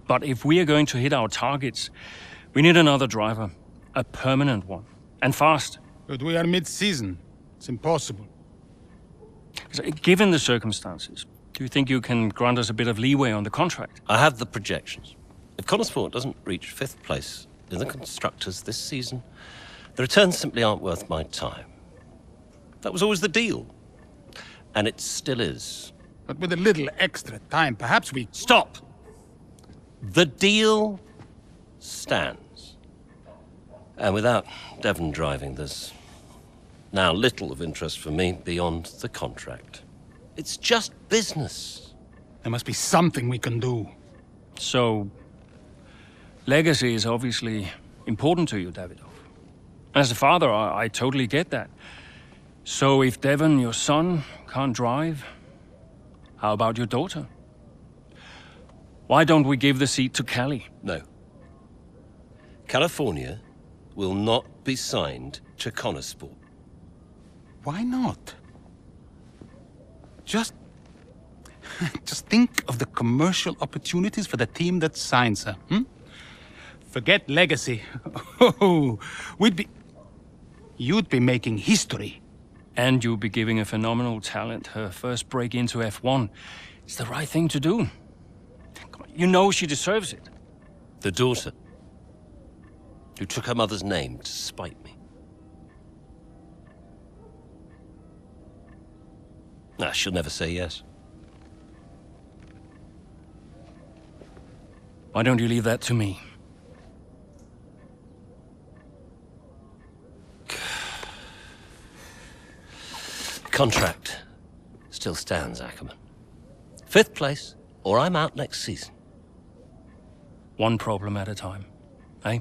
But if we are going to hit our targets, we need another driver. A permanent one. And fast. But we are mid-season. It's impossible. Given the circumstances, do you think you can grant us a bit of leeway on the contract? I have the projections. If Connorsport doesn't reach 5th place in the Constructors this season, the returns simply aren't worth my time. That was always the deal. And it still is. But with a little extra time, perhaps we... Stop! The deal stands. And without Devon driving, there's now little of interest for me beyond the contract. It's just business. There must be something we can do. So, legacy is obviously important to you, Davidoff. As a father, I totally get that. So if Devon, your son, can't drive, how about your daughter? Why don't we give the seat to Callie? No. California will not be signed to Connorsport. Why not? Just think of the commercial opportunities for the team that signs her, Forget legacy. You'd be making history. And you'll be giving a phenomenal talent her first break into F1. It's the right thing to do. Come on, you know she deserves it. The daughter, who took her mother's name to spite me. Nah, she'll never say yes. Why don't you leave that to me? Contract still stands, Ackerman. 5th place, or I'm out next season. One problem at a time, eh?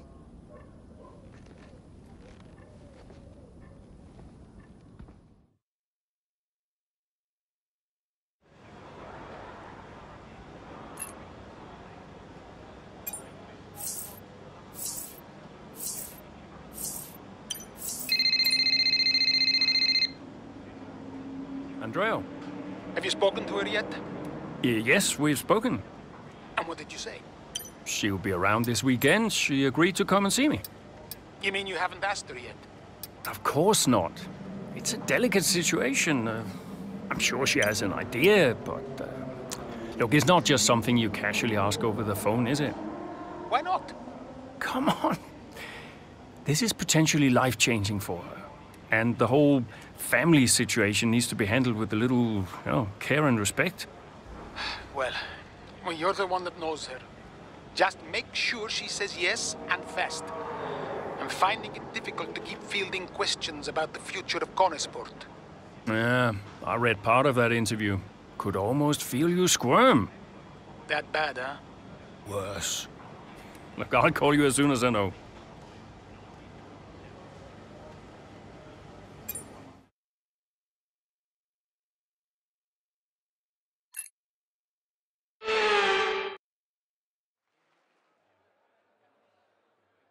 Andrea? Have you spoken to her yet? Yes, we've spoken. And what did you say? She'll be around this weekend. She agreed to come and see me. You mean you haven't asked her yet? Of course not. It's a delicate situation. I'm sure she has an idea, but... look, it's not just something you casually ask over the phone, is it? Why not? Come on. This is potentially life-changing for her. And the whole family situation needs to be handled with a little, care and respect. Well, you're the one that knows her. Just make sure she says yes and fast. I'm finding it difficult to keep fielding questions about the future of Connorsport. Yeah, I read part of that interview. Could almost feel you squirm. That bad, huh? Worse. Look, I'll call you as soon as I know.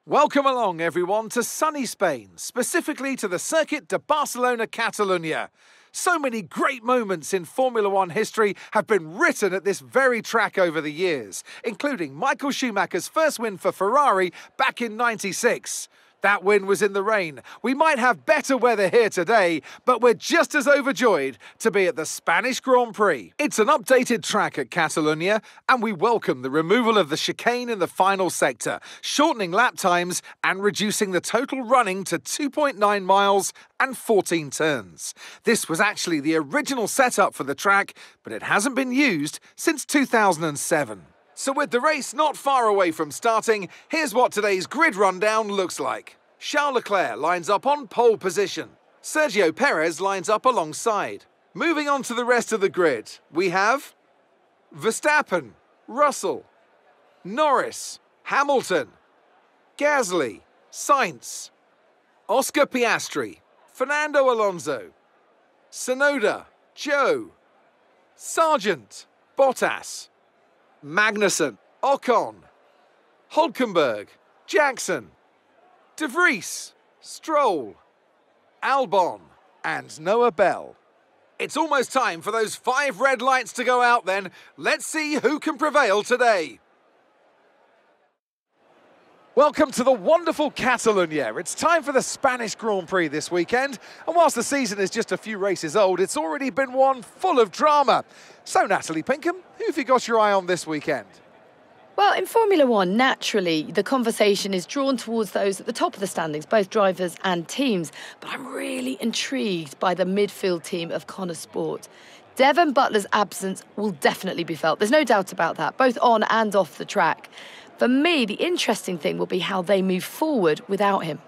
Welcome along, everyone, to sunny Spain, specifically to the Circuit de Barcelona Catalunya. So many great moments in Formula One history have been written at this very track over the years, including Michael Schumacher's first win for Ferrari back in '96. That win was in the rain. We might have better weather here today, but we're just as overjoyed to be at the Spanish Grand Prix. It's an updated track at Catalunya, and we welcome the removal of the chicane in the final sector, shortening lap times and reducing the total running to 2.9 miles and 14 turns. This was actually the original setup for the track, but it hasn't been used since 2007. So with the race not far away from starting, here's what today's grid rundown looks like. Charles Leclerc lines up on pole position. Sergio Perez lines up alongside. Moving on to the rest of the grid, we have Verstappen, Russell, Norris, Hamilton, Gasly, Sainz, Oscar Piastri, Fernando Alonso, Tsunoda, Joe, Sargent, Bottas, Magnussen, Ocon, Hulkenberg, Jackson, De Vries, Stroll, Albon, and Noah Bell. It's almost time for those 5 red lights to go out then. Let's see who can prevail today. Welcome to the wonderful Catalonia. It's time for the Spanish Grand Prix this weekend. And whilst the season is just a few races old, it's already been one full of drama. So, Natalie Pinkham, who have you got your eye on this weekend? Well, in Formula One, naturally, the conversation is drawn towards those at the top of the standings, both drivers and teams. But I'm really intrigued by the midfield team of Connor Sport. Devon Butler's absence will definitely be felt. There's no doubt about that, both on and off the track. For me, the interesting thing will be how they move forward without him.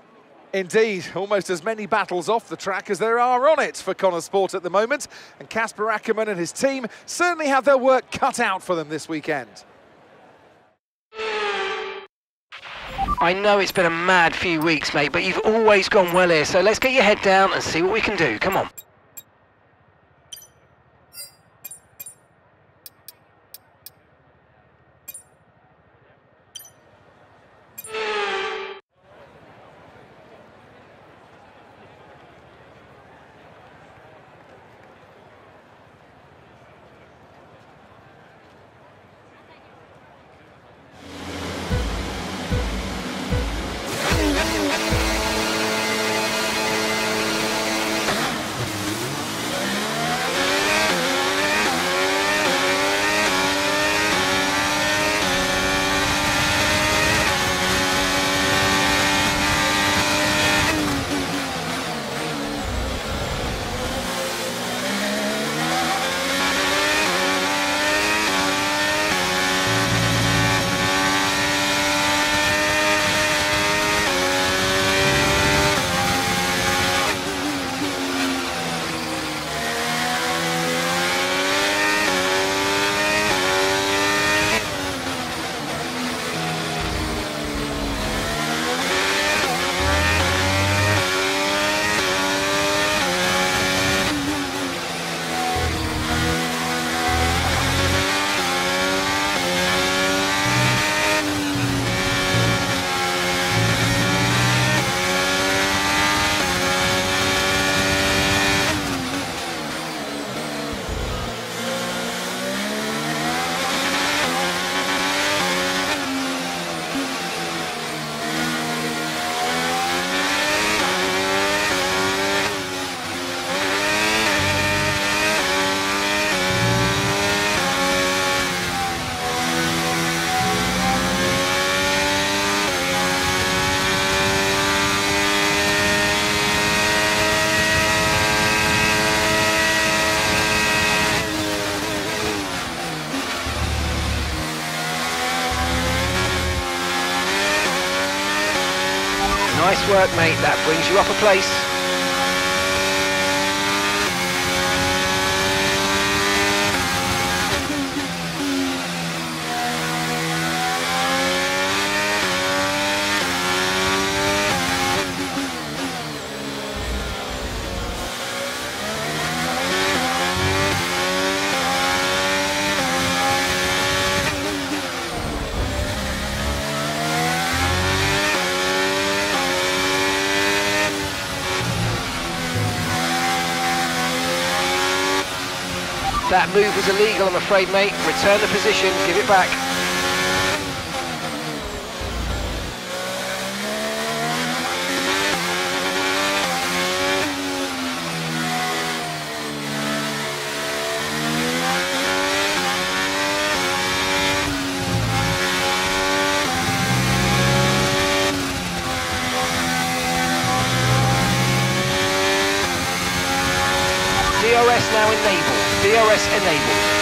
Indeed, almost as many battles off the track as there are on it for Connor Sport at the moment. And Casper Ackermann and his team certainly have their work cut out for them this weekend. I know it's been a mad few weeks, mate, but you've always gone well here, so let's get your head down and see what we can do. Come on. Nice work, mate. That brings you up a place. That move was illegal, I'm afraid, mate. Return the position, give it back. DRS now enabled. DRS enabled.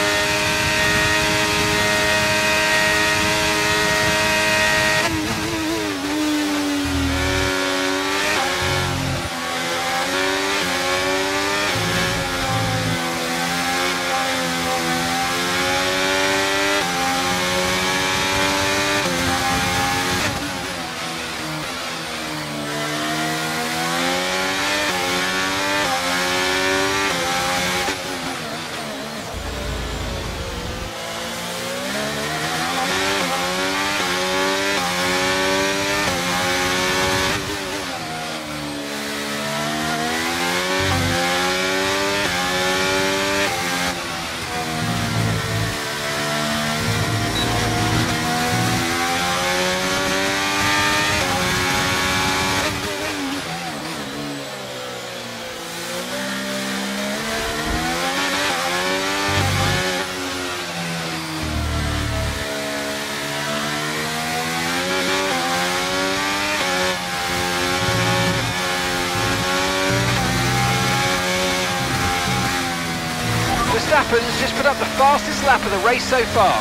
happens, just put up the fastest lap of the race so far.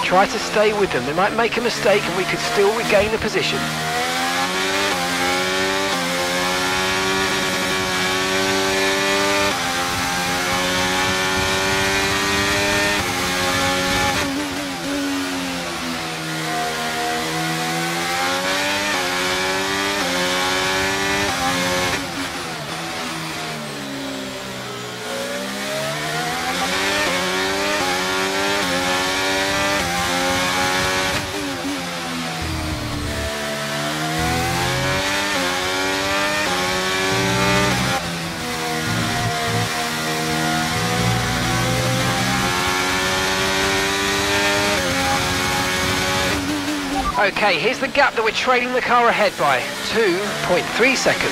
Try to stay with them. They might make a mistake and we could still regain the position. Okay, here's the gap that we're trailing the car ahead by, 2.3 seconds.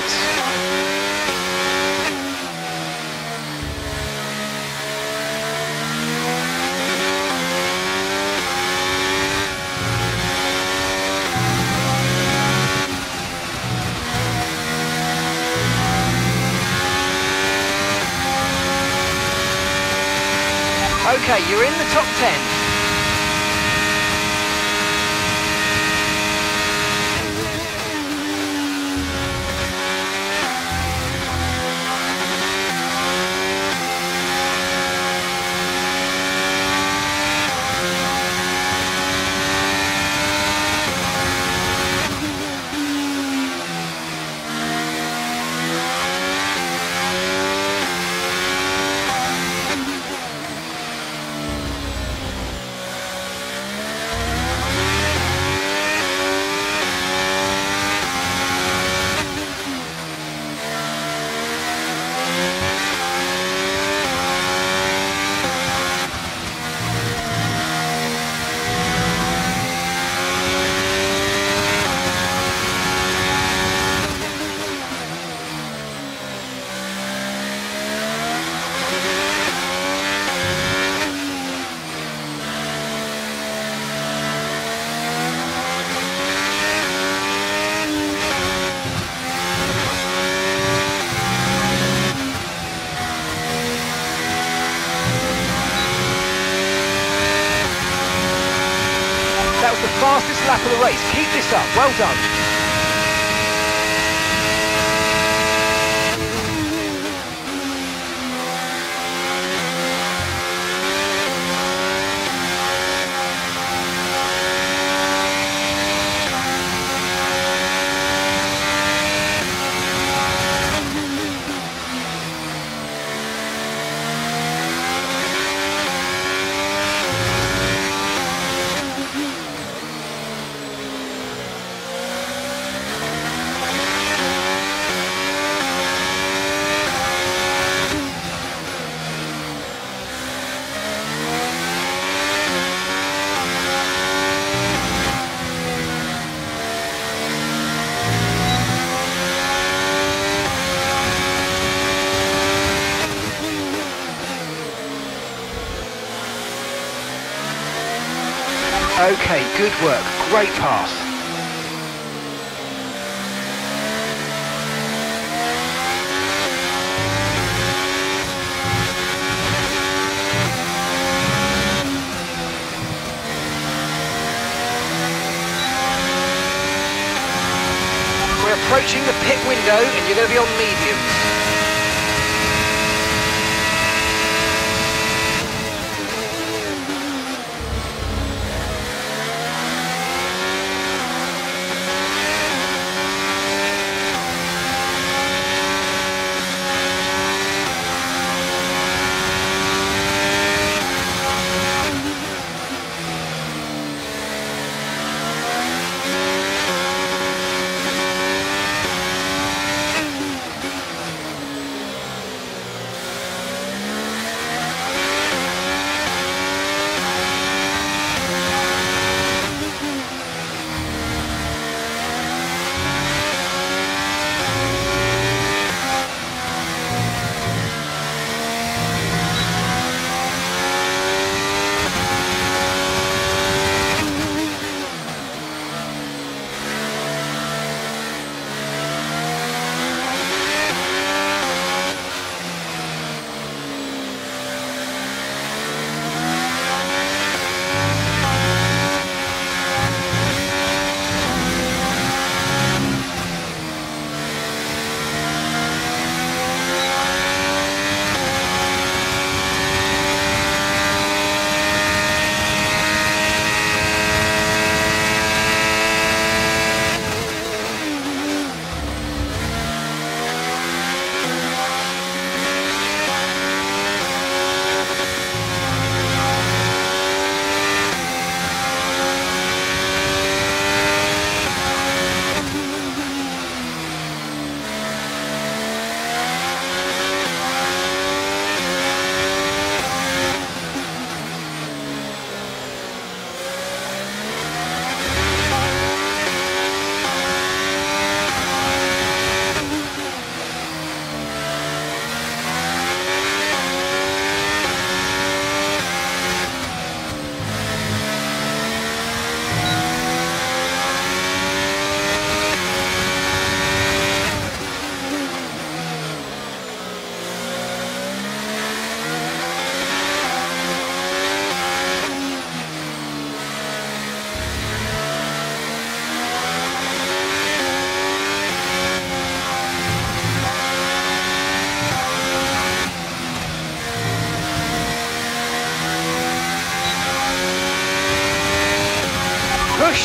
Okay, you're in the top 10. The fastest lap of the race. Keep this up. Well done. Okay, good work. Great pass. We're approaching the pit window and you're going to be on mediums.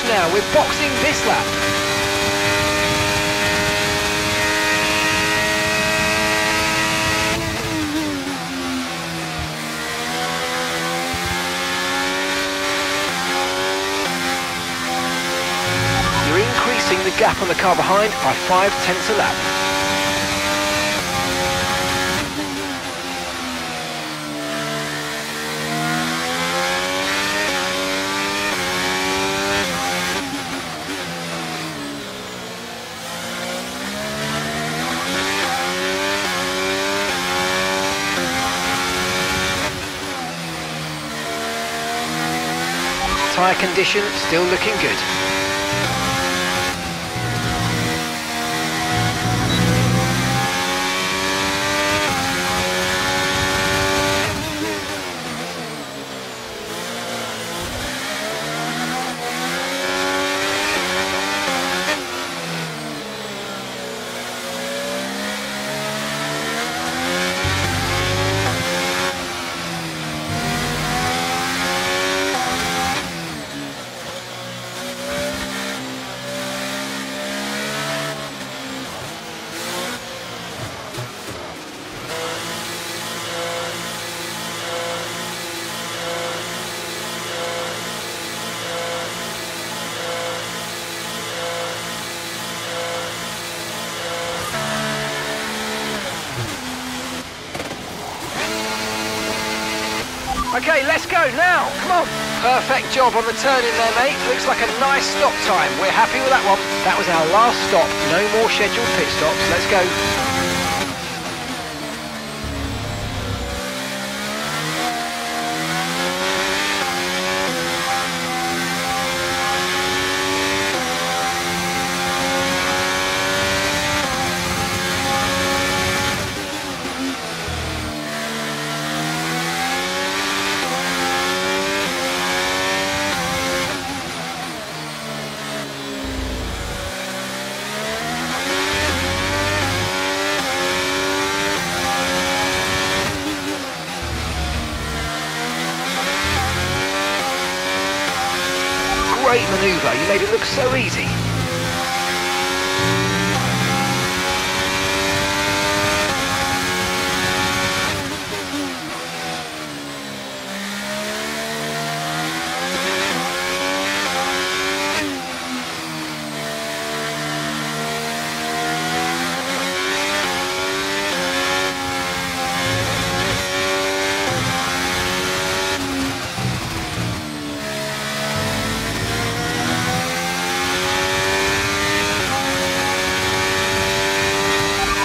now. We're boxing this lap. You're increasing the gap on the car behind by 0.5 a lap. Tyre condition still looking good. Okay, let's go now. Come on. Perfect job on the turn in there, mate. Looks like a nice stop time. We're happy with that one. That was our last stop. No more scheduled pit stops. Let's go. Great manoeuvre, you made it look so easy.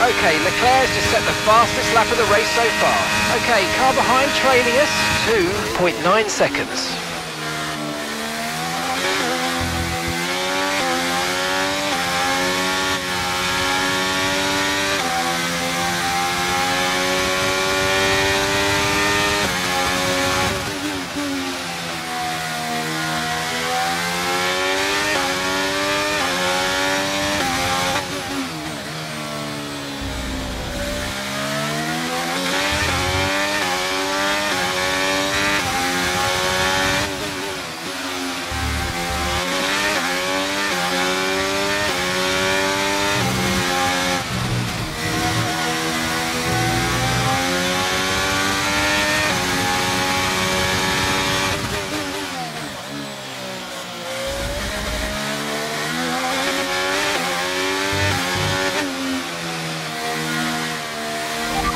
Okay, Leclerc's just set the fastest lap of the race so far. Okay, car behind trailing us, 2.9 seconds.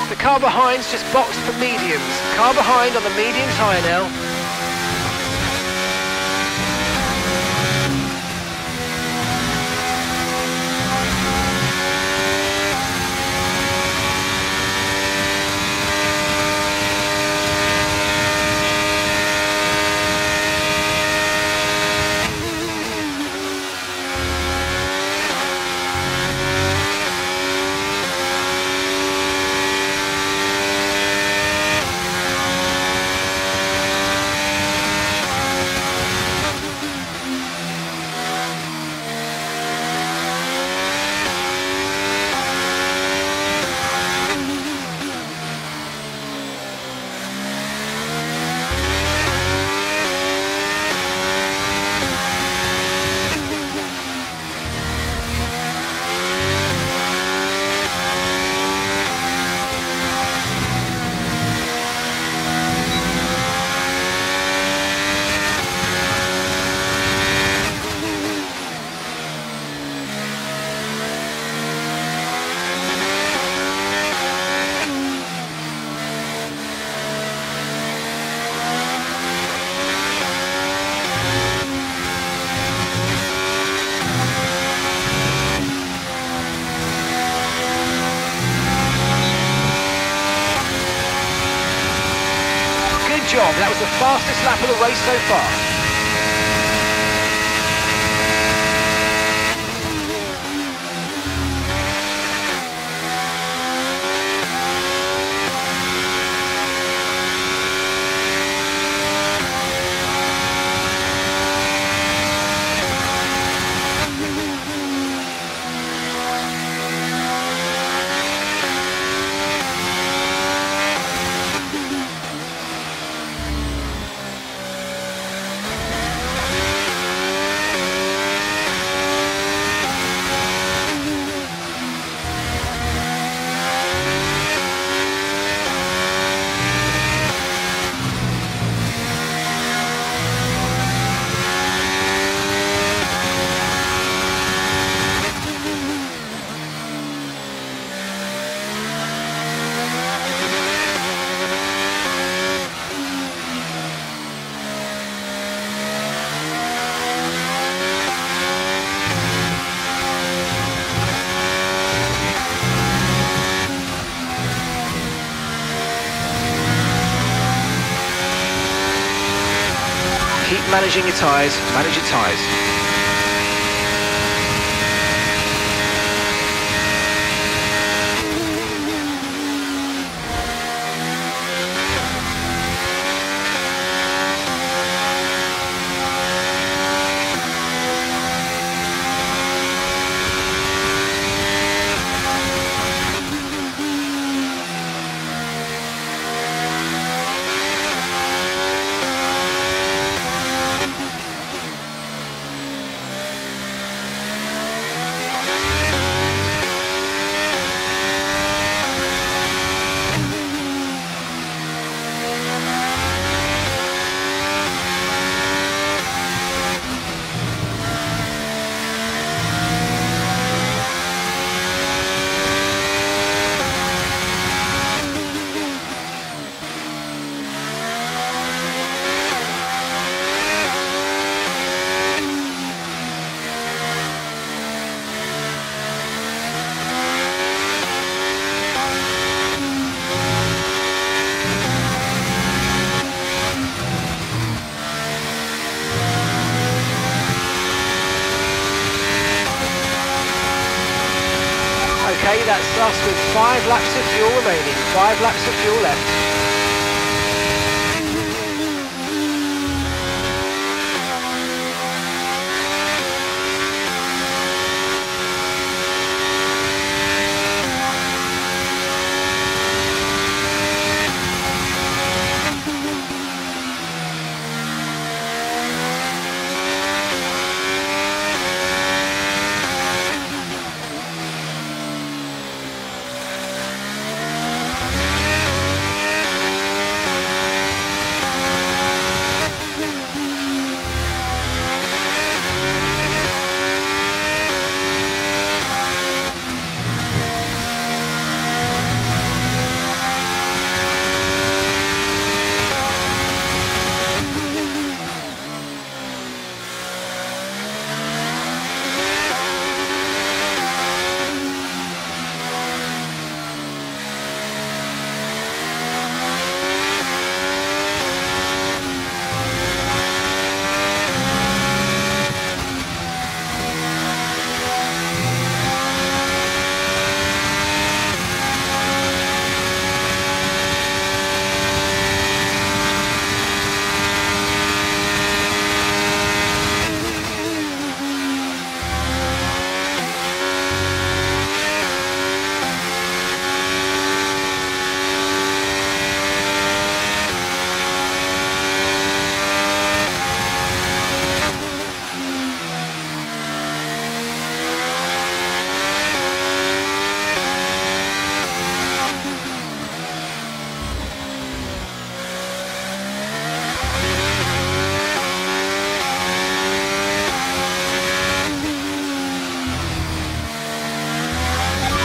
The car behind's just boxed for mediums. Car behind on the medium tyre now. job. That was the fastest lap of the race so far. Keep managing your tyres, manage your tyres. Okay, that's us with 5 laps of fuel remaining, 5 laps of fuel left.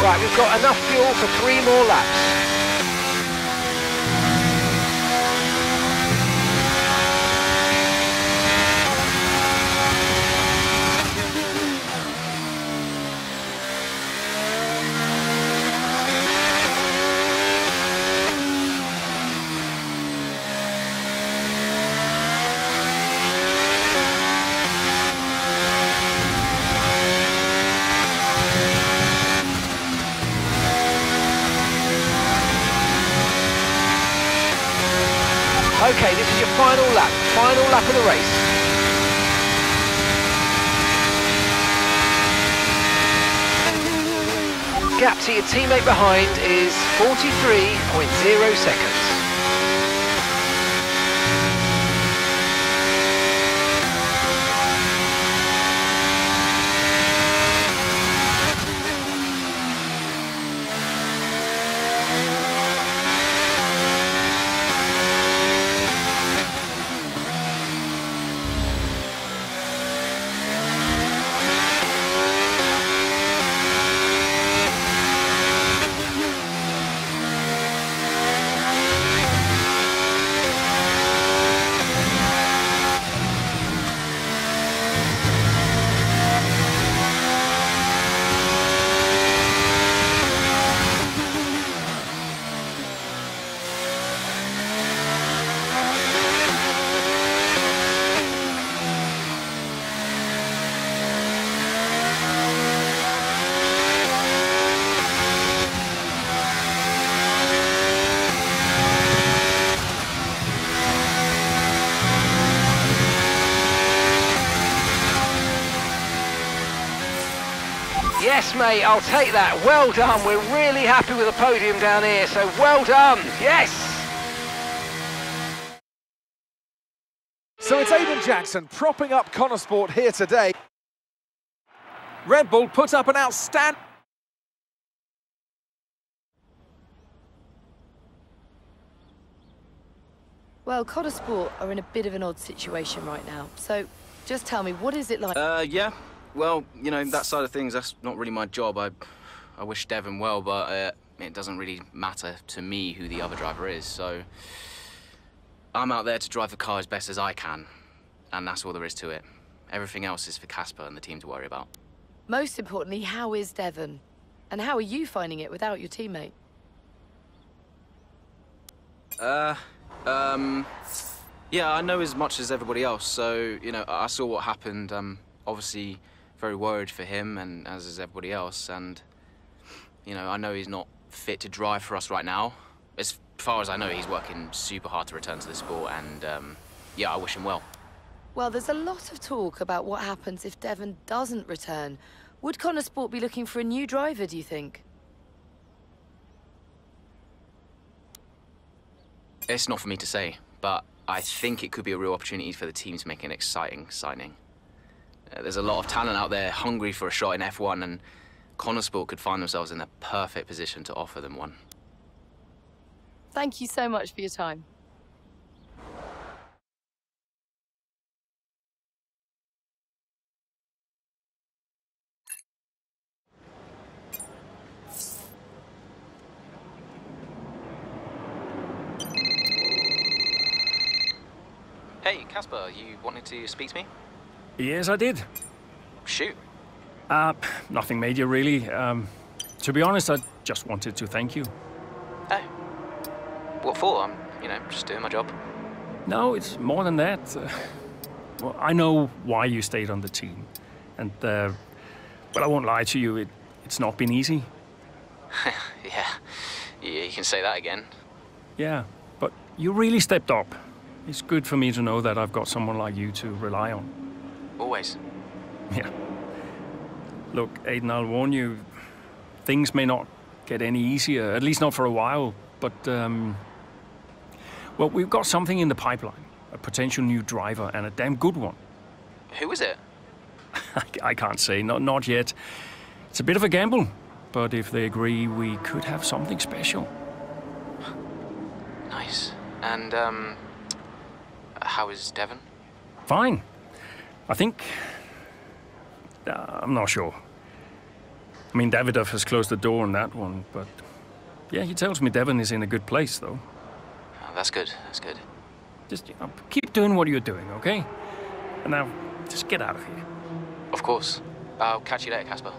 Right, we've got enough fuel for 3 more laps. Okay, this is your final lap of the race. Gap to your teammate behind is 43.0 seconds. Yes, mate, I'll take that. Well done. We're really happy with the podium down here, so well done. Yes! So it's Aiden Jackson propping up Connor Sport here today. Red Bull put up an outstanding... Well, Connor Sport are in a bit of an odd situation right now. So just tell me, what is it like? Yeah. Well, you know, that side of things, that's not really my job. I wish Devon well, but it doesn't really matter to me who the other driver is, so I'm out there to drive the car as best as I can, and that's all there is to it. Everything else is for Casper and the team to worry about. Most importantly, how is Devon? And how are you finding it without your teammate? Yeah, I know as much as everybody else, so, you know, I saw what happened. Obviously very worried for him, and as is everybody else, and, you know, I know he's not fit to drive for us right now. As far as I know, he's working super hard to return to the sport, and, yeah, I wish him well. Well, there's a lot of talk about what happens if Devon doesn't return. Would Connor Sport be looking for a new driver, do you think? It's not for me to say, but I think it could be a real opportunity for the team to make an exciting signing. There's a lot of talent out there hungry for a shot in F1, and Connor Sport could find themselves in the perfect position to offer them one. Thank you so much for your time. Hey, Casper, you wanted to speak to me? Yes, I did. Shoot. Nothing major, really. To be honest, I just wanted to thank you. Oh. What for? I'm, you know, just doing my job. No, it's more than that. Well, I know why you stayed on the team. And, but I won't lie to you, it's not been easy. Yeah, you can say that again. Yeah, but you really stepped up. It's good for me to know that I've got someone like you to rely on. Always. Yeah. Look, Aiden, I'll warn you, things may not get any easier, at least not for a while, but, well, we've got something in the pipeline, a potential new driver, and a damn good one. Who is it? I can't say, not yet. It's a bit of a gamble, but if they agree, we could have something special. Nice. And, how is Devon? Fine. I think... I'm not sure. I mean, Davidoff has closed the door on that one, but... Yeah, he tells me Devon is in a good place, though. Oh, that's good, that's good. Just, you know, keep doing what you're doing, okay? And now, just get out of here. Of course. I'll catch you later, Casper.